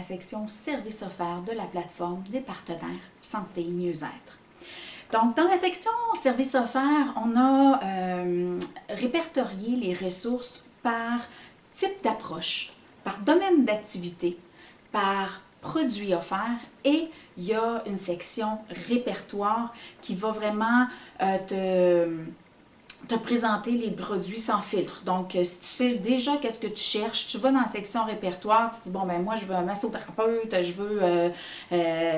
section services offerts de la plateforme des partenaires santé mieux-être. Donc, dans la section services offerts, on a répertorié les ressources par type d'approche, par domaine d'activité, par produits offerts et il y a une section répertoire qui va vraiment te présenter les produits sans filtre. Donc, si tu sais déjà qu'est-ce que tu cherches, tu vas dans la section répertoire, tu dis, bon, ben moi, je veux un massothérapeute, je veux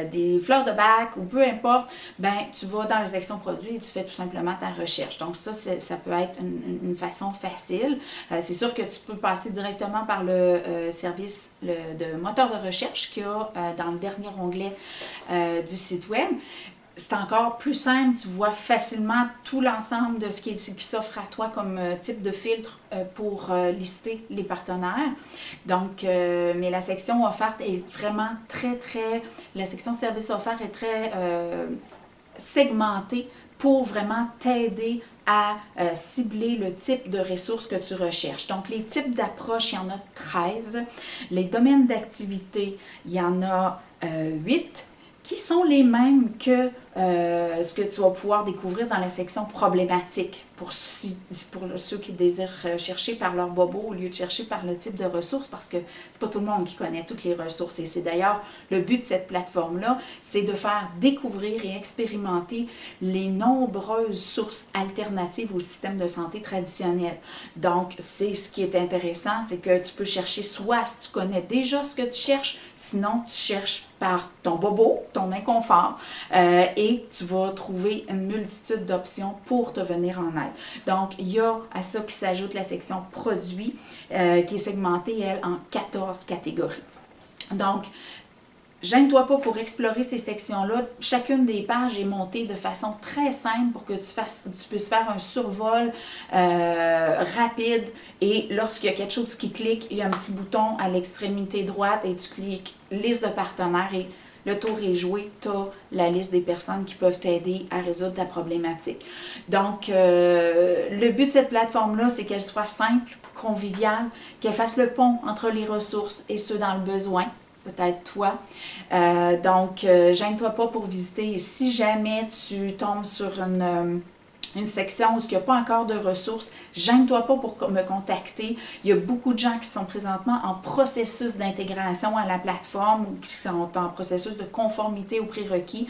des fleurs de bac ou peu importe, ben tu vas dans la section produits et tu fais tout simplement ta recherche. Donc, ça peut être une façon facile. C'est sûr que tu peux passer directement par le service de moteur de recherche qu'il y a dans le dernier onglet du site web. C'est encore plus simple, tu vois facilement tout l'ensemble de ce qui s'offre à toi comme type de filtre pour lister les partenaires. Donc, mais la section offerte est vraiment la section services offerts est très segmentée pour vraiment t'aider à cibler le type de ressources que tu recherches. Donc, les types d'approches, il y en a 13. Les domaines d'activité, il y en a 8. Qui sont les mêmes que ce que tu vas pouvoir découvrir dans la section problématique pour ceux qui désirent chercher par leur bobo au lieu de chercher par le type de ressources parce que c'est pas tout le monde qui connaît toutes les ressources et c'est d'ailleurs le but de cette plateforme-là, c'est de faire découvrir et expérimenter les nombreuses sources alternatives au système de santé traditionnel. Donc, c'est ce qui est intéressant, c'est que tu peux chercher soit si tu connais déjà ce que tu cherches, sinon tu cherches par ton bobo, ton inconfort, et tu vas trouver une multitude d'options pour te venir en aide. Donc, il y a à ça qui s'ajoute la section produits, qui est segmentée, elle, en 14 catégories. Donc, gêne-toi pas pour explorer ces sections-là. Chacune des pages est montée de façon très simple pour que tu puisses faire un survol rapide. Et lorsqu'il y a quelque chose qui clique, il y a un petit bouton à l'extrémité droite et tu cliques « Liste de partenaires » et le tour est joué, tu as la liste des personnes qui peuvent t'aider à résoudre ta problématique. Donc, le but de cette plateforme-là, c'est qu'elle soit simple, conviviale, qu'elle fasse le pont entre les ressources et ceux dans le besoin. Peut-être toi. Donc, gêne-toi pas pour visiter. Si jamais tu tombes sur une section où il n'y a pas encore de ressources, gêne-toi pas pour me contacter. Il y a beaucoup de gens qui sont présentement en processus d'intégration à la plateforme ou qui sont en processus de conformité aux prérequis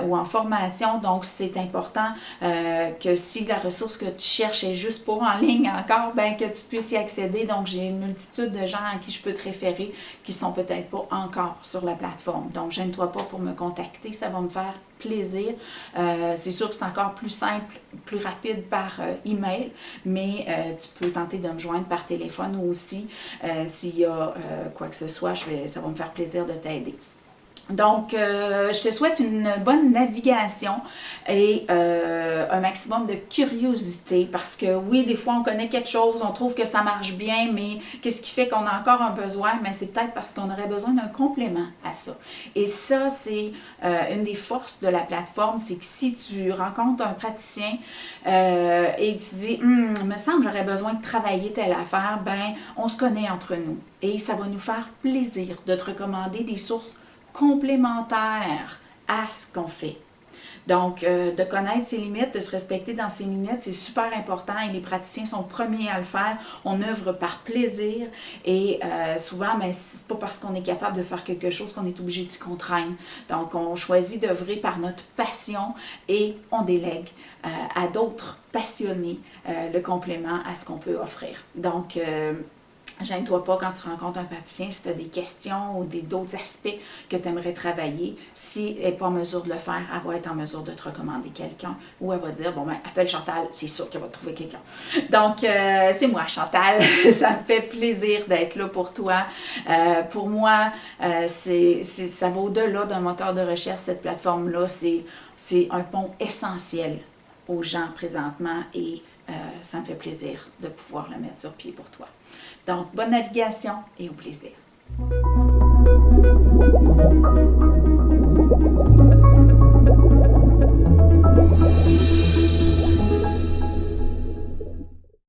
ou en formation. Donc, c'est important que si la ressource que tu cherches est juste pour en ligne encore, ben que tu puisses y accéder. Donc, j'ai une multitude de gens à qui je peux te référer qui sont peut-être pas encore sur la plateforme. Donc, gêne-toi pas pour me contacter. Ça va me faire plaisir. C'est sûr que c'est encore plus simple, plus rapide par email, mais tu peux tenter de me joindre par téléphone aussi. S'il y a quoi que ce soit, ça va me faire plaisir de t'aider. Donc, je te souhaite une bonne navigation et un maximum de curiosité parce que oui, des fois, on connaît quelque chose, on trouve que ça marche bien, mais qu'est-ce qui fait qu'on a encore un besoin? Mais c'est peut-être parce qu'on aurait besoin d'un complément à ça. Et ça, c'est une des forces de la plateforme, c'est que si tu rencontres un praticien et tu dis, il me semble que j'aurais besoin de travailler telle affaire, ben, on se connaît entre nous. Et ça va nous faire plaisir de te recommander des sources complémentaires à ce qu'on fait. Donc, de connaître ses limites, de se respecter dans ses limites, c'est super important et les praticiens sont premiers à le faire. On œuvre par plaisir et souvent, mais c'est pas parce qu'on est capable de faire quelque chose qu'on est obligé de s'y contraindre. Donc, on choisit d'œuvrer par notre passion et on délègue à d'autres passionnés le complément à ce qu'on peut offrir. Donc, gêne-toi pas quand tu rencontres un praticien si tu as des questions ou d'autres aspects que tu aimerais travailler. Si elle n'est pas en mesure de le faire, elle va être en mesure de te recommander quelqu'un ou elle va dire, bon ben, appelle Chantal, c'est sûr qu'elle va te trouver quelqu'un. Donc, c'est moi Chantal, ça me fait plaisir d'être là pour toi. Pour moi, ça va au-delà d'un moteur de recherche, cette plateforme-là, c'est un pont essentiel aux gens présentement et ça me fait plaisir de pouvoir le mettre sur pied pour toi. Donc, bonne navigation et au plaisir.